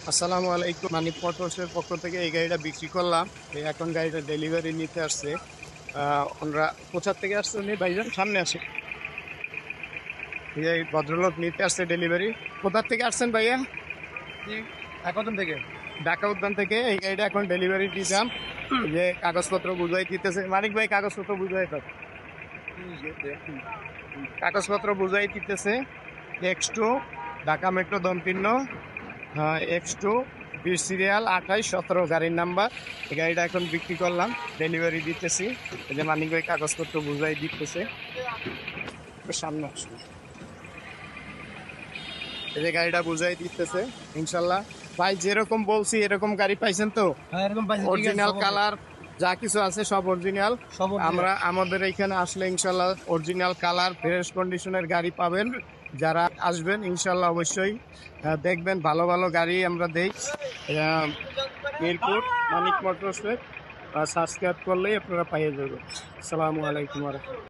আসসালামু আলাইকুম। মানিক মোটরসের পক্ষ থেকে এই গাড়িটা বিক্রি করলাম। এখন গাড়িটা ডেলিভারি নিতে আসছে। ওনারা কোথা থেকে আসছে উনি ভাইজান? সামনে আসে। এই ভদ্রলোক নিতে আসছে ডেলিভারি। কোথা থেকে আসছেন ভাইয়া? একদম থেকে ঢাকা উদ্যান থেকে। এই গাড়িটা এখন ডেলিভারি দিতাম। যে কাগজপত্র বুঝাই দিতেছে মানিক ভাই, কাগজপত্র বুঝাই দাও। কাগজপত্র বুঝাই দিতেছে। X2 Dhaka metro দমপিন্ন, X2 20 serial 2817 গাড়ির নাম্বার। এই গাড়িটা এখন বিক্রি করলাম, ডেলিভারি দিতেছি। এই যে মানিক ভাই কাগজপত্র বুঝাই দিতেছে। একটু সামনে আসুন। এই যে গাড়িটা বুঝাই দিতেছে ইনশাল্লাহ। ভাই যেরকম বলছি এরকম গাড়ি পাইছেন তো? হ্যাঁ এরকম পাইছি, ঠিক আছে, অরিজিনাল সব আছে। কালার যা কিছু আছে সব অরিজিনাল। সব original। আমরা আমাদের এখানে আসলে ইনশাল্লাহ অরিজিনাল কালার ফ্রেশ কন্ডিশনের গাড়ি পাবেন। যারা আসবেন ইনশাল্লাহ অবশ্যই দেখবেন, ভালো ভালো গাড়ি আমরা দেই। মিরপুর মানিক মোটরসে সাবস্ক্রাইব করলেই আপনারা পাইয়ে যাবেন। আসসালামু আলাইকুম।